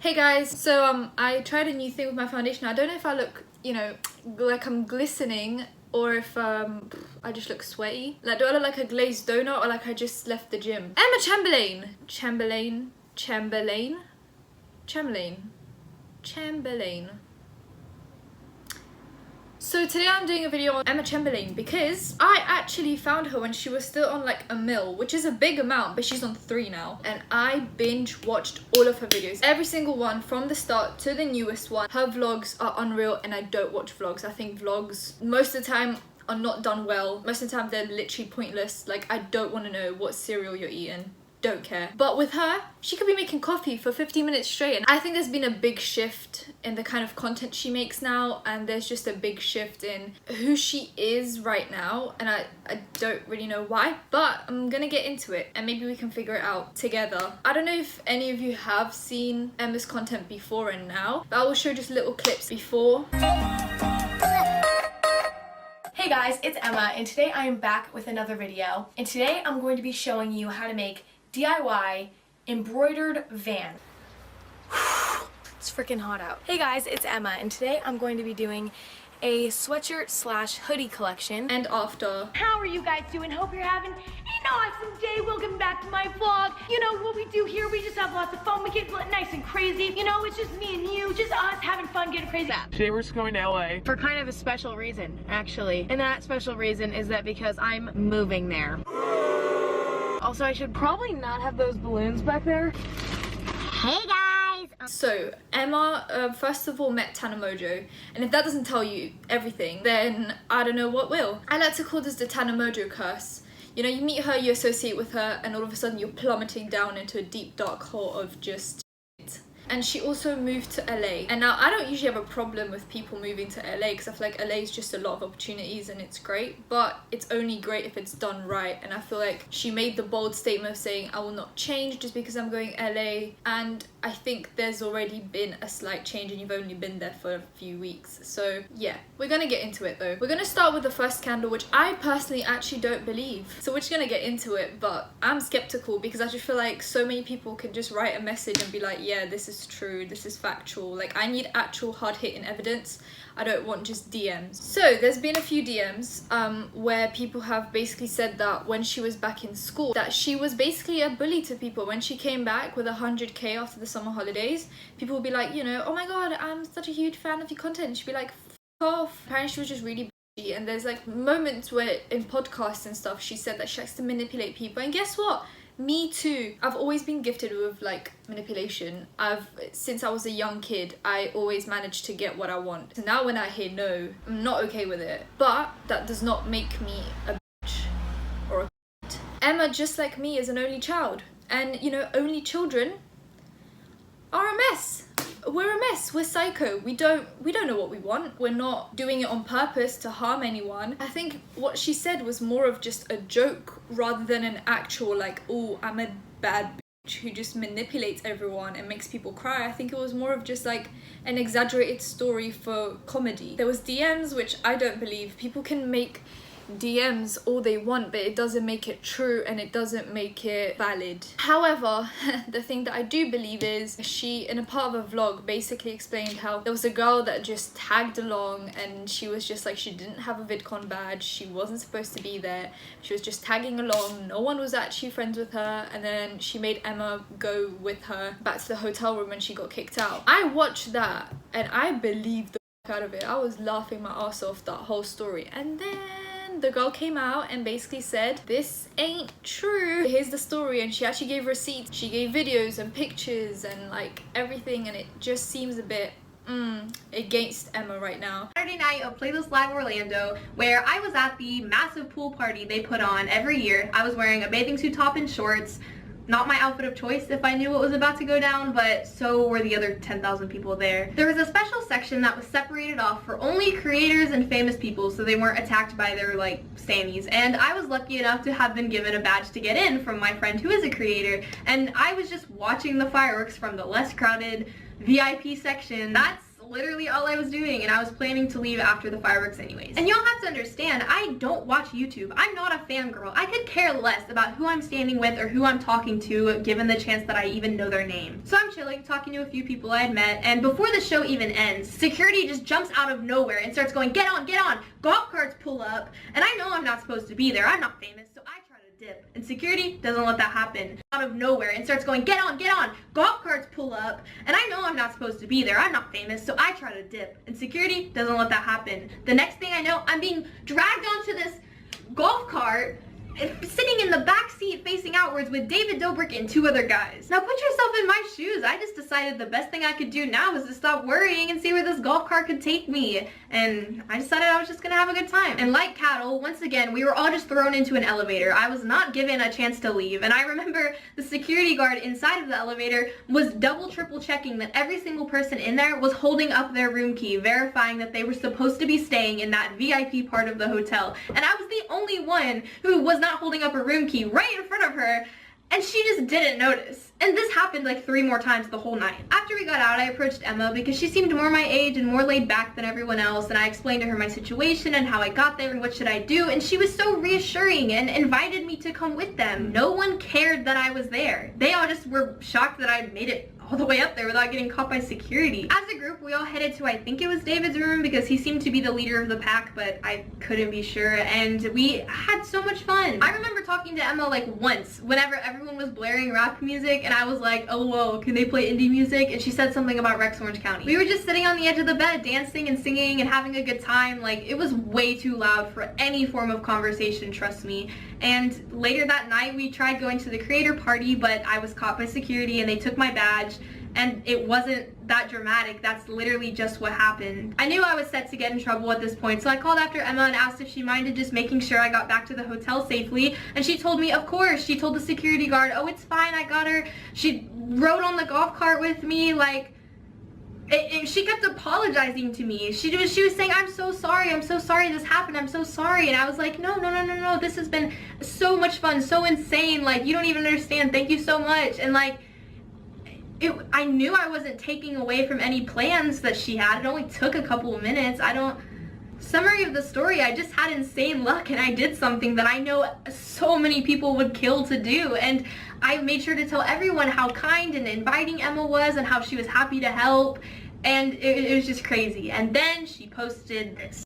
Hey guys, so I tried a new thing with my foundation. I don't know if I look, like I'm glistening or if I just look sweaty. Like, do I look like a glazed donut or like I just left the gym? Emma Chamberlain. Chamberlain. So today I'm doing a video on Emma Chamberlain because I actually found her when she was still on like a mil, which is a big amount, but she's on 3 now. And I binge watched all of her videos, every single one from the start to the newest one. Her vlogs are unreal and I don't watch vlogs. I think vlogs most of the time are not done well. Most of the time they're literally pointless. Like, I don't want to know what cereal you're eating. Don't care. But with her, she could be making coffee for 15 minutes straight, and I think there's been a big shift in the kind of content she makes now, and there's just a big shift in who she is right now, and I don't really know why, but I'm gonna get into it and maybe we can figure it out together. I don't know if any of you have seen Emma's content before and now, but I will show just little clips before. Hey guys, it's Emma, and today I am back with another video, and today I'm going to be showing you how to make DIY embroidered van. It's freaking hot out. Hey guys, it's Emma, and today I'm going to be doing a sweatshirt slash hoodie collection. And after. How are you guys doing? Hope you're having an awesome day. Welcome back to my vlog. You know what we do here, we just have lots of fun. We get nice and crazy. You know, it's just me and you, just us having fun, getting crazy. Today we're just going to LA. For kind of a special reason, actually. And that special reason is that because I'm moving there. Also, I should probably not have those balloons back there. Hey guys! So, Emma, first of all, met Tana Mojo, and if that doesn't tell you everything, then I don't know what will. I like to call this the Tana Mojo curse. You know, you meet her, you associate with her, and all of a sudden you're plummeting down into a deep, dark hole of just shit. And she also moved to LA. And now I don't usually have a problem with people moving to LA because I feel like LA is just a lot of opportunities and it's great, but it's only great if it's done right. And I feel like she made the bold statement of saying, I will not change just because I'm going LA. And I think there's already been a slight change and you've only been there for a few weeks. So yeah, we're gonna get into it though. We're gonna start with the first scandal, which I personally actually don't believe. So we're just gonna get into it, but I'm skeptical because I just feel like so many people can just write a message and be like, yeah, this is true, this is factual. Like, I need actual hard-hitting evidence. I don't want just DMs. So there's been a few DMs where people have basically said that when she was back in school, that she was basically a bully to people. When she came back with 100k after the summer holidays, people would be like, you know, oh my god, I'm such a huge fan of your content. And she'd be like, F off. Apparently she was just really bitchy. And there's like moments where in podcasts and stuff she said that she likes to manipulate people, and guess what? Me too. I've always been gifted with like manipulation. Since I was a young kid, I always managed to get what I want. So now when I hear no, I'm not okay with it. But that does not make me a bitch or a cunt. Emma, just like me, is an only child. And you know, only children are a mess. We're a mess. We're psycho. We don't know what we want. We're not doing it on purpose to harm anyone. I think what she said was more of just a joke rather than an actual like, oh, I'm a bad bitch who just manipulates everyone and makes people cry. I think it was more of just like an exaggerated story for comedy. There was DMs, which I don't believe. People can make DMs all they want, but it doesn't make it true and it doesn't make it valid. However, the thing that I do believe is she, in a part of a vlog, basically explained how there was a girl that just tagged along and she was just like, she didn't have a VidCon badge, she wasn't supposed to be there, she was just tagging along, no one was actually friends with her, and then she made Emma go with her back to the hotel room when she got kicked out. I watched that and I believed the fuck out of it. I was laughing my ass off that whole story, and then the girl came out and basically said, this ain't true, here's the story, and she actually gave receipts, she gave videos and pictures and like everything, and it just seems a bit against Emma right now. Saturday night of Playlist Live Orlando, where I was at the massive pool party they put on every year. I was wearing a bathing suit top and shorts. Not my outfit of choice if I knew what was about to go down, but so were the other 10,000 people there. There was a special section that was separated off for only creators and famous people so they weren't attacked by their like Sammys, and I was lucky enough to have been given a badge to get in from my friend who is a creator, and I was just watching the fireworks from the less crowded VIP section. That's literally all I was doing, and I was planning to leave after the fireworks anyways. And y'all have to understand, I don't watch YouTube. I'm not a fangirl. I could care less about who I'm standing with or who I'm talking to, given the chance that I even know their name. So I'm chilling, talking to a few people I had met, and before the show even ends, security just jumps out of nowhere and starts going, get on, get on. Golf carts pull up, and I know I'm not supposed to be there. I'm not famous, so I try to dip. And security doesn't let that happen. Out of nowhere and starts going, get on, get on. Golf carts pull up, and I know I'm not supposed to be there. I'm not famous, so I try to dip. And security doesn't let that happen. The next thing I know, I'm being dragged onto this golf cart, sitting in the back seat facing outwards with David Dobrik and 2 other guys. Now put yourself in my shoes. I just decided the best thing I could do now was to stop worrying and see where this golf cart could take me. And I decided I was just gonna have a good time. And like cattle, once again, we were all just thrown into an elevator. I was not given a chance to leave. And I remember the security guard inside of the elevator was double, triple checking that every single person in there was holding up their room key, verifying that they were supposed to be staying in that VIP part of the hotel. And I was the only one who was not holding up a room key right in front of her, and she just didn't notice. And this happened like 3 more times the whole night. After we got out, I approached Emma because she seemed more my age and more laid back than everyone else, and I explained to her my situation and how I got there and what should I do, and she was so reassuring and invited me to come with them. No one cared that I was there. They all just were shocked that I made it all the way up there without getting caught by security. As a group, we all headed to, I think it was David's room because he seemed to be the leader of the pack, but I couldn't be sure, and we had so much fun. I remember talking to Emma like once whenever everyone was blaring rap music, and I was like, oh whoa, can they play indie music? And she said something about Rex Orange County. We were just sitting on the edge of the bed dancing and singing and having a good time. Like, it was way too loud for any form of conversation, trust me. And later that night we tried going to the creator party, but I was caught by security and they took my badge. And it wasn't that dramatic. That's literally just what happened. I knew I was set to get in trouble at this point, so I called after Emma and asked if she minded just making sure I got back to the hotel safely, and she told me, of course. She told the security guard, oh, it's fine, I got her. She rode on the golf cart with me, like, she kept apologizing to me. She was saying, I'm so sorry this happened, I'm so sorry. And I was like, no, this has been so much fun, so insane, like, you don't even understand, thank you so much. And like, I knew I wasn't taking away from any plans that she had. It only took a couple of minutes. Summary of the story, I just had insane luck and I did something that I know so many people would kill to do. And I made sure to tell everyone how kind and inviting Emma was and how she was happy to help. And it was just crazy. And then she posted this.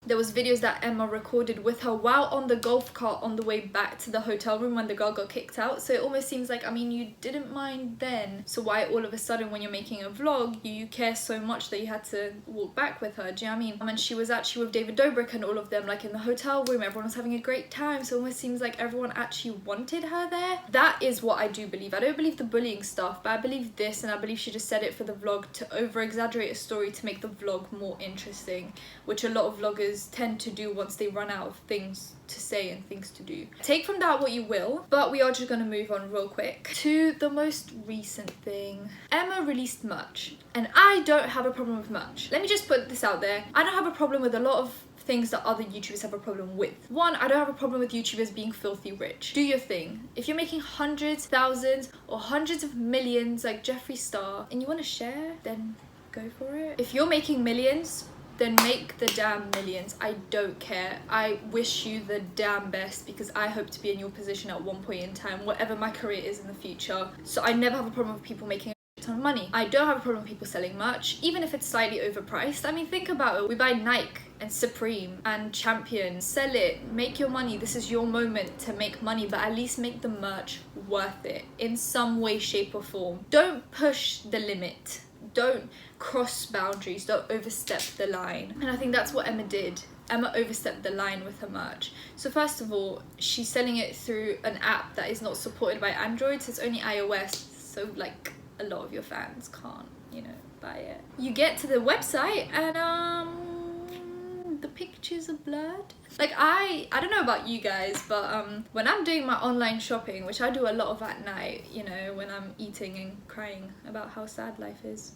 There was videos that Emma recorded with her while on the golf cart on the way back to the hotel room when the girl got kicked out. So it almost seems like, I mean, you didn't mind then. So why all of a sudden when you're making a vlog, you care so much that you had to walk back with her? Do you know what I mean? And she was actually with David Dobrik and all of them, like in the hotel room. Everyone was having a great time. So it almost seems like everyone actually wanted her there. That is what I do believe. I don't believe the bullying stuff, but I believe this, and I believe she just said it for the vlog to over-exaggerate a story to make the vlog more interesting, which a lot of vloggers tend to do once they run out of things to say and things to do. Take from that what you will, but we are just gonna move on real quick to the most recent thing. Emma released merch, and I don't have a problem with merch. Let me just put this out there. I don't have a problem with a lot of things that other YouTubers have a problem with. One, I don't have a problem with YouTubers being filthy rich. Do your thing. If you're making hundreds, thousands, or hundreds of millions like Jeffree Star, and you want to share, then go for it. If you're making millions, then make the damn millions. I don't care. I wish you the damn best because I hope to be in your position at one point in time, whatever my career is in the future. So I never have a problem with people making a ton of money. I don't have a problem with people selling merch, even if it's slightly overpriced. I mean, think about it. We buy Nike and Supreme and Champion. Sell it, make your money. This is your moment to make money, but at least make the merch worth it in some way, shape or form. Don't push the limit. Don't cross boundaries, don't overstep the line. And I think that's what Emma did. Emma overstepped the line with her merch. So first of all, she's selling it through an app that is not supported by Android, so it's only iOS, so like a lot of your fans can't, you know, buy it. You get to the website and the pictures are blurred. Like I don't know about you guys, but when I'm doing my online shopping, which I do a lot of at night, you know, when I'm eating and crying about how sad life is,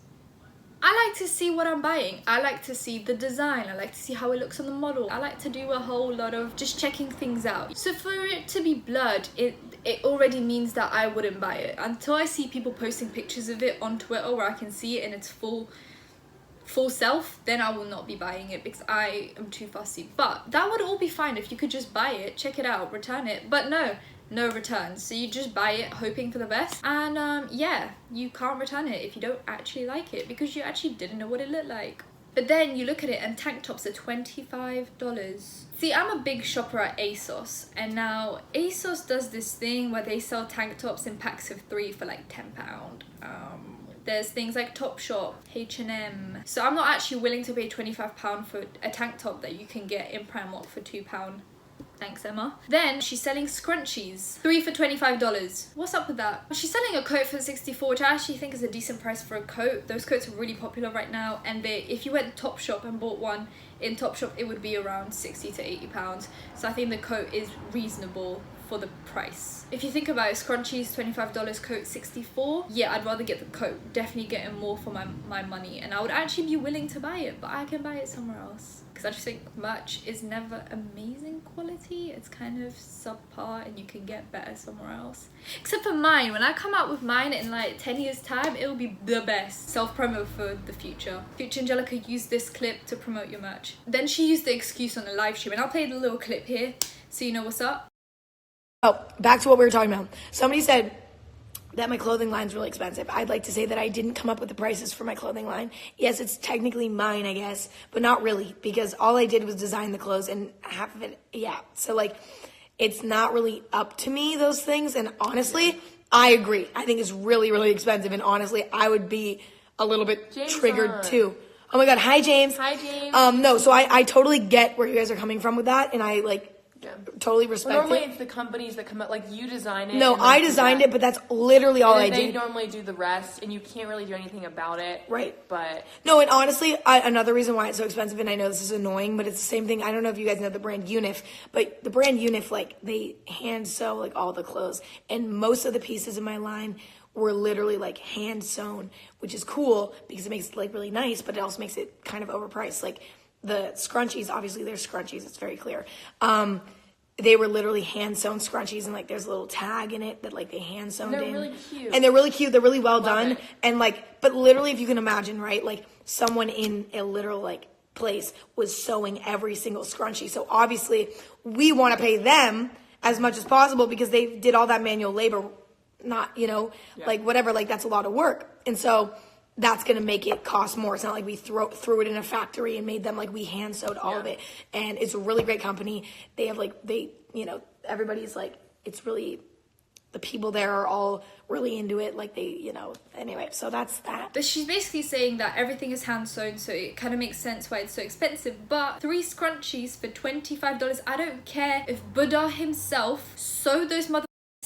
I like to see what I'm buying. I like to see the design. I like to see how it looks on the model. I like to do a whole lot of just checking things out. So for it to be blurred, it already means that I wouldn't buy it. Until I see people posting pictures of it on Twitter where I can see it in its full full self, then I will not be buying it because I am too fussy. But that would all be fine if you could just buy it, check it out, return it. But no returns. So you just buy it hoping for the best, and yeah, you can't return it if you don't actually like it because you actually didn't know what it looked like. But then you look at it and tank tops are $25. See, I'm a big shopper at ASOS, and now ASOS does this thing where they sell tank tops in packs of 3 for like £10. There's things like Topshop, H&M. So I'm not actually willing to pay £25 for a tank top that you can get in Primark for £2. Thanks, Emma. Then she's selling scrunchies, 3 for $25. What's up with that? She's selling a coat for $64, which I actually think is a decent price for a coat. Those coats are really popular right now, and if you went to Topshop and bought one in Topshop, it would be around £60 to £80. So I think the coat is reasonable for the price. If you think about it, scrunchies $25, coat $64. Yeah, I'd rather get the coat. Definitely getting more for my money, and I would actually be willing to buy it, but I can buy it somewhere else. Because I just think merch is never amazing quality. It's kind of subpar, and you can get better somewhere else. Except for mine. When I come out with mine in like 10 years time, it will be the best. Self-promo for the future. Future Angelica used this clip to promote your merch. Then she used the excuse on the live stream, and I'll play the little clip here so you know what's up. Oh, back to what we were talking about. Somebody said that my clothing line's really expensive. I'd like to say that I didn't come up with the prices for my clothing line. Yes, it's technically mine, I guess, but not really, because all I did was design the clothes and half of it, yeah. So like, it's not really up to me, those things. And honestly, I agree. I think it's really, really expensive. And honestly, I would be a little bit triggered too. Oh my God. Hi, James. Hi, James. No, so I totally get where you guys are coming from with that. And I like, totally respect normally it. it's the companies that come up, like you design it. No, I designed it, but that's literally all I They did. normally do the rest, and you can't really do anything about it. Right. But no, and honestly, another reason why it's so expensive, and I know this is annoying, but it's the same thing. I don't know if you guys know the brand Unif, but the brand Unif, like, they hand sew like all the clothes, and most of the pieces in my line were literally like hand sewn, which is cool because it makes it like really nice, but it also makes it kind of overpriced. Like the scrunchies, obviously they're scrunchies, it's very clear. They were literally hand sewn scrunchies, and like there's a little tag in it that like they hand sewn in. they're really cute. And they're really cute. They're really well done. it. And like, but literally, if you can imagine, right? Like someone in a literal like place was sewing every single scrunchie. So obviously, we want to pay them as much as possible because they did all that manual labor. Not, like whatever. Like that's a lot of work, and so that's going to make it cost more. It's not like we threw it in a factory and made them, like we hand sewed all of it. And it's a really great company. They have everybody's like, it's really, the people there are all really into it. Like they, anyway, so that's that. But she's basically saying that everything is hand sewn, so it kind of makes sense why it's so expensive. But 3 scrunchies for $25, I don't care if Buddha himself sewed those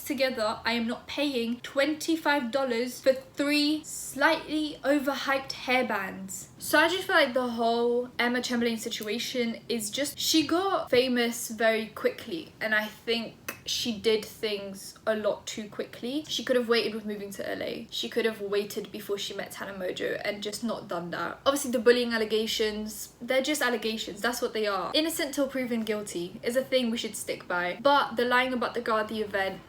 together. I am not paying $25 for 3 slightly overhyped hairbands. So I just feel like the whole Emma Chamberlain situation is just, she got famous very quickly, and I think she did things a lot too quickly. She could have waited with moving to LA. She could have waited before she met Tana Mojo and just not done that. Obviously the bullying allegations, they're just allegations, that's what they are. Innocent till proven guilty is a thing we should stick by. But the lying about the girl at the event,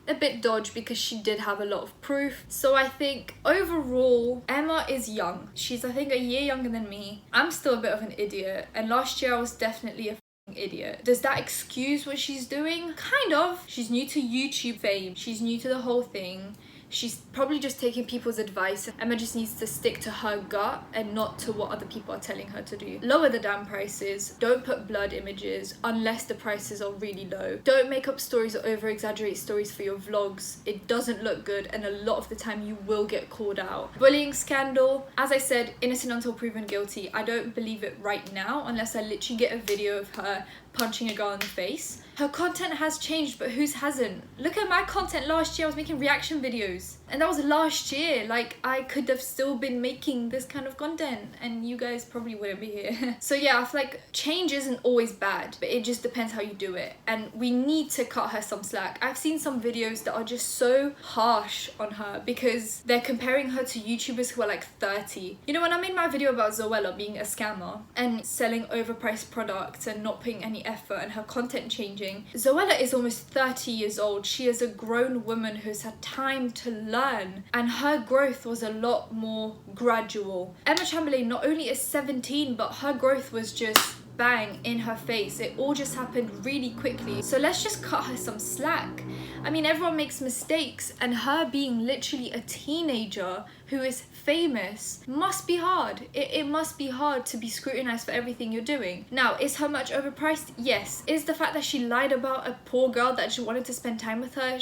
a bit dodge because she did have a lot of proof. So I think overall, Emma is young. She's I think a year younger than me. I'm still a bit of an idiot, and last year I was definitely a idiot. Does that excuse what she's doing? Kind of. She's new to YouTube fame. She's new to the whole thing. She's probably just taking people's advice. Emma just needs to stick to her gut and not to what other people are telling her to do. Lower the damn prices. Don't put blood images unless the prices are really low. Don't make up stories or over-exaggerate stories for your vlogs. It doesn't look good, and a lot of the time you will get called out. Bullying scandal. As I said, innocent until proven guilty. I don't believe it right now unless I literally get a video of her punching a girl in the face. Her content has changed, but whose hasn't? Look at my content last year. I was making reaction videos, and that was last year. Like, I could have still been making this kind of content, and you guys probably wouldn't be here. So yeah, I feel like change isn't always bad, but it just depends how you do it, and we need to cut her some slack. I've seen some videos that are just so harsh on her because they're comparing her to YouTubers who are like 30. When I made my video about Zoella being a scammer and selling overpriced products and not putting any putting effort and her content changing. Zoella is almost 30 years old. She is a grown woman who's had time to learn, and her growth was a lot more gradual. Emma Chamberlain not only is 17, but her growth was just bang in her face. It all just happened really quickly. So let's just cut her some slack. I mean, everyone makes mistakes, and her being literally a teenager who is famous must be hard. It must be hard to be scrutinized for everything you're doing. Now, is her much overpriced? Yes. Is the fact that she lied about a poor girl that she wanted to spend time with her?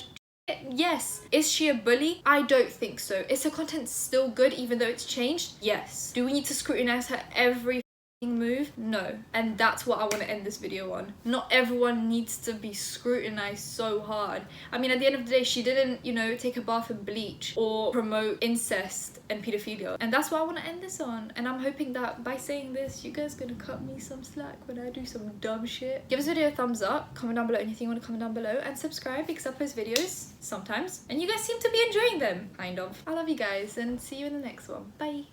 Yes. Is she a bully? I don't think so. Is her content still good even though it's changed? Yes. Do we need to scrutinize her every move? No. And that's what I want to end this video on. Not everyone needs to be scrutinized so hard. I mean, at the end of the day, she didn't, you know, take a bath in bleach or promote incest and pedophilia. And that's what I want to end this on. And I'm hoping that by saying this, you guys are gonna cut me some slack when I do some dumb shit. Give this video a thumbs up, comment down below anything you want to comment down below, and subscribe because I post videos sometimes and you guys seem to be enjoying them, kind of. I love you guys and see you in the next one. Bye.